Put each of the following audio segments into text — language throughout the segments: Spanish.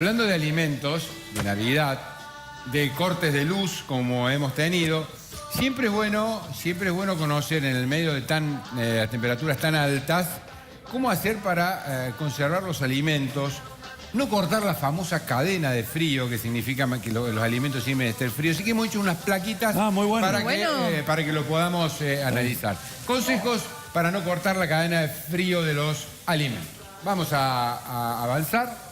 Hablando de alimentos, de Navidad, de cortes de luz como hemos tenido, siempre es bueno conocer en el medio de temperaturas tan altas cómo hacer para conservar los alimentos, no cortar la famosa cadena de frío, que significa que los alimentos siempre estén fríos. Así que hemos hecho unas plaquitas para que lo podamos analizar. Consejos para no cortar la cadena de frío de los alimentos. Vamos a avanzar.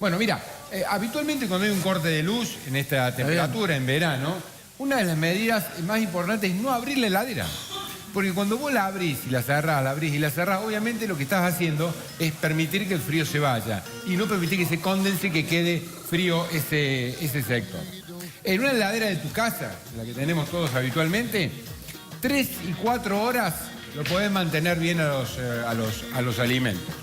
Bueno, mira, habitualmente cuando hay un corte de luz en esta temperatura, en verano, una de las medidas más importantes es no abrir la heladera. Porque cuando vos la abrís y la cerrás, obviamente lo que estás haciendo es permitir que el frío se vaya y no permitir que se condense, que quede frío ese sector. En una heladera de tu casa, la que tenemos todos habitualmente, 3 y 4 horas lo podés mantener bien a los alimentos.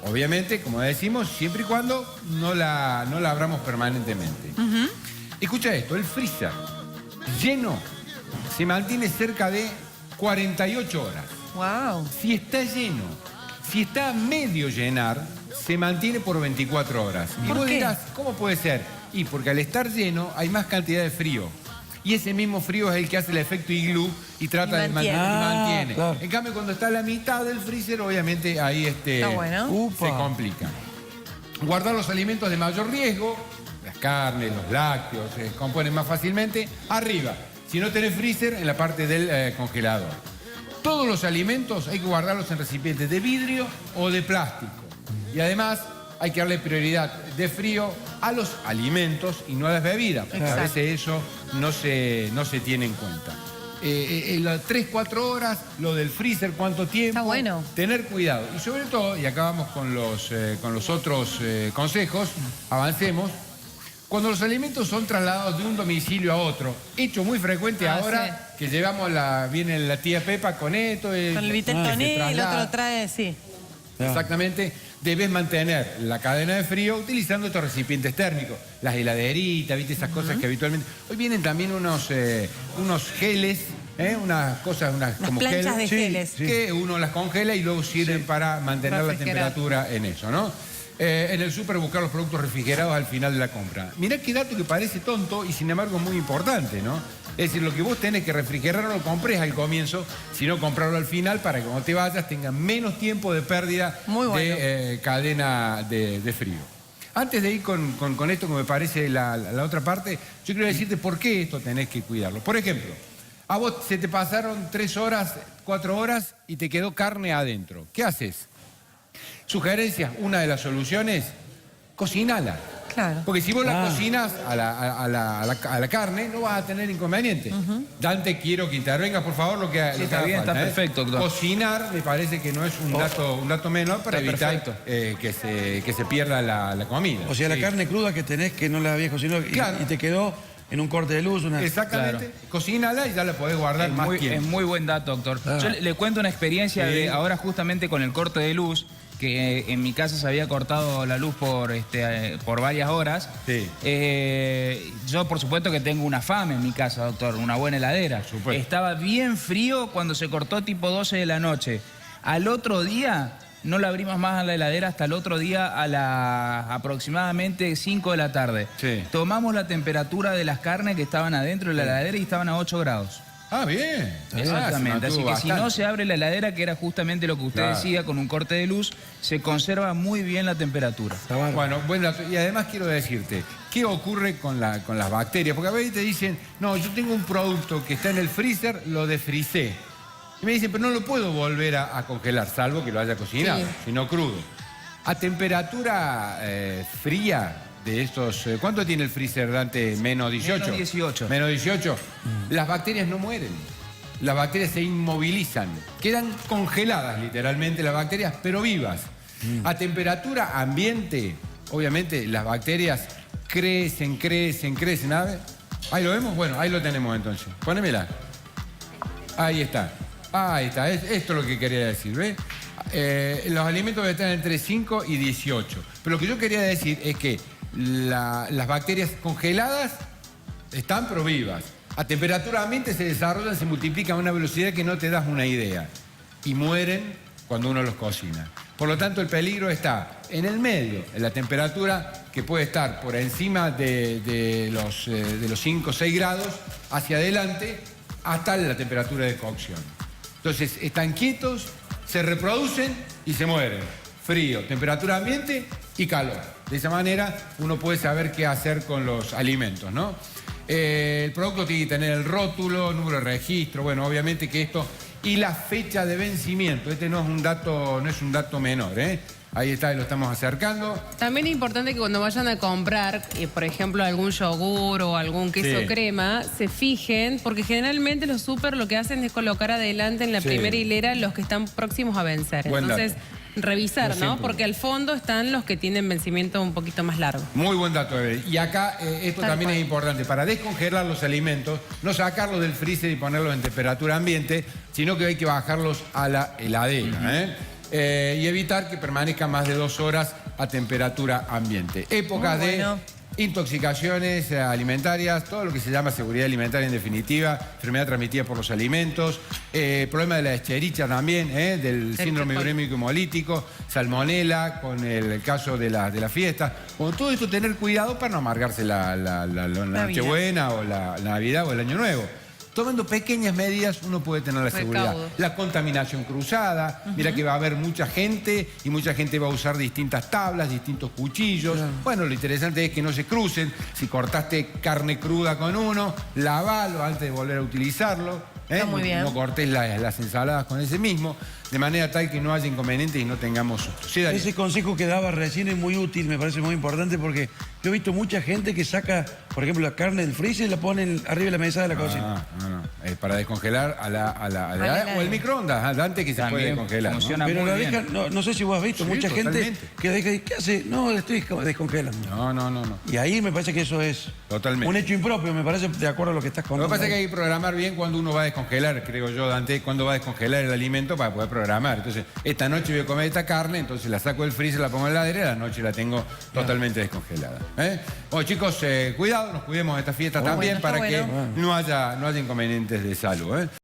Obviamente, como decimos, siempre y cuando no la abramos permanentemente. Escucha esto, el freezer lleno se mantiene cerca de 48 horas. Wow. Si está lleno, si está a medio llenar, se mantiene por 24 horas. Y vos dirás, ¿cómo puede ser? Y porque al estar lleno hay más cantidad de frío. Y ese mismo frío es el que hace el efecto iglú y trata de mantener. Claro. En cambio, cuando está a la mitad del freezer, obviamente ahí se complica. Guardar los alimentos de mayor riesgo, las carnes, los lácteos, se descomponen más fácilmente, arriba. Si no tenés freezer, en la parte del congelador. Todos los alimentos hay que guardarlos en recipientes de vidrio o de plástico. Y además hay que darle prioridad de frío a los alimentos y no a las bebidas, porque a veces eso no se tiene en cuenta. Las 3, 4 horas, lo del freezer, cuánto tiempo. Está bueno. Tener cuidado. Y sobre todo, y acá vamos con los otros consejos, avancemos. Cuando los alimentos son trasladados de un domicilio a otro, hecho muy frecuente ahora, que viene la tía Pepa con esto. Con el Viteltoné, el otro trae, Exactamente. Debes mantener la cadena de frío utilizando estos recipientes térmicos. Las heladeritas, ¿viste? Esas cosas que habitualmente... Hoy vienen también unos geles, unas como planchas de geles. Que uno las congela y luego sirven para mantener la temperatura en eso, ¿no? En el súper buscar los productos refrigerados al final de la compra. Mirá qué dato que parece tonto y sin embargo es muy importante, ¿no? Es decir, lo que vos tenés que refrigerar no lo compres al comienzo, sino comprarlo al final para que cuando te vayas tengas menos tiempo de pérdida de cadena de frío. Antes de ir con esto que me parece la otra parte, yo quiero decirte por qué esto tenés que cuidarlo. Por ejemplo, a vos se te pasaron 3 horas, 4 horas y te quedó carne adentro. ¿Qué haces? Sugerencias, una de las soluciones, cocinala. Claro. Porque si vos la cocinas a la carne, no vas a tener inconveniente. Dante, quiero que intervengas, por favor, lo que está bien, falta, está perfecto, doctor. Cocinar me parece que no es un dato menor para evitar que se pierda la comida. O sea, la carne cruda que tenés que no la habías cocinado y te quedó en un corte de luz. Exactamente. Cocínala y ya la podés guardar más tiempo. Es muy buen dato, doctor. Yo le cuento una experiencia de ahora justamente con el corte de luz, que en mi casa se había cortado la luz por varias horas. Yo, por supuesto, que tengo una fama en mi casa, doctor, una buena heladera. Estaba bien frío cuando se cortó tipo 12 de la noche. Al otro día, no la abrimos más a la heladera hasta el otro día a aproximadamente 5 de la tarde. Tomamos la temperatura de las carnes que estaban adentro de la heladera y estaban a 8 grados. Ah, bien. Exactamente, así que si no se abre la heladera, que era justamente lo que usted decía, con un corte de luz, se conserva muy bien la temperatura. Bueno, buen dato. Y además quiero decirte, ¿qué ocurre con las bacterias? Porque a veces te dicen, no, yo tengo un producto que está en el freezer, lo desfricé. Y me dicen, pero no lo puedo volver a congelar, salvo que lo haya cocinado, sino crudo. A temperatura fría de estos... ¿Cuánto tiene el freezer, Dante? ¿Menos 18? Menos 18. Menos 18. Las bacterias no mueren. Las bacterias se inmovilizan. Quedan congeladas, literalmente, las bacterias, pero vivas. A temperatura ambiente, obviamente, las bacterias crecen. ¿Ahí lo vemos? Bueno, ahí lo tenemos entonces. Ponémela. Ahí está. Ahí está. Esto es lo que quería decir, ¿ves? Los alimentos están entre 5 y 18. Pero lo que yo quería decir es que las bacterias congeladas están pero vivas. A temperatura ambiente se desarrollan, se multiplican a una velocidad que no te das una idea. Y mueren cuando uno los cocina. Por lo tanto, el peligro está en el medio, en la temperatura que puede estar por encima de los 5 o 6 grados, hacia adelante, hasta la temperatura de cocción. Entonces, están quietos, se reproducen y se mueren. Frío, temperatura ambiente y calor. De esa manera, uno puede saber qué hacer con los alimentos, ¿no? El producto tiene que tener el rótulo, número de registro, bueno, obviamente que esto... Y la fecha de vencimiento, este no es un dato menor, ¿eh? Ahí está, lo estamos acercando. También es importante que cuando vayan a comprar, por ejemplo, algún yogur o algún queso crema, se fijen, porque generalmente los súper lo que hacen es colocar adelante en la primera hilera los que están próximos a vencer. Buen Entonces, revisar, no ¿no? Porque al fondo están los que tienen vencimiento un poquito más largo. Muy buen dato, Eve. Y acá esto también es importante. Para descongelar los alimentos, no sacarlos del freezer y ponerlos en temperatura ambiente, sino que hay que bajarlos a la heladera, y evitar que permanezcan más de 2 horas a temperatura ambiente. Épocas de intoxicaciones alimentarias, todo lo que se llama seguridad alimentaria en definitiva, enfermedad transmitida por los alimentos, problema de la escherichia también, del síndrome urémico hemolítico, salmonela, con el caso de la fiesta. Con todo esto tener cuidado para no amargarse la Nochebuena o la Navidad o el Año Nuevo. Tomando pequeñas medidas uno puede tener la seguridad. La contaminación cruzada, mira que va a haber mucha gente y mucha gente va a usar distintas tablas, distintos cuchillos. Bueno, lo interesante es que no se crucen. Si cortaste carne cruda con uno, lavalo antes de volver a utilizarlo. Muy bien. No cortes las ensaladas con ese mismo, de manera tal que no haya inconvenientes y no tengamos sustos. Sí, ese consejo que daba recién es muy útil, me parece muy importante, porque yo he visto mucha gente que saca, por ejemplo, la carne del freezer y la pone arriba de la mesa de la cocina. No. Es para descongelar o el microondas, antes que se puede descongelar. Funciona Pero muy la bien. dejan, no sé si vos has visto, mucha gente que deja, ¿qué hace? No, estoy descongelando. No. Y ahí me parece que eso es un hecho impropio, me parece, de acuerdo a lo que estás contando. Lo que pasa es que hay que programar bien cuando uno va a descongelar, creo yo, Dante, cuando va a descongelar el alimento para poder programar. Entonces, esta noche voy a comer esta carne, entonces la saco del freezer, la pongo en la heladera y la noche la tengo totalmente descongelada. Bueno, chicos, cuidado, nos cuidemos de esta fiesta también para que no haya inconvenientes de salud.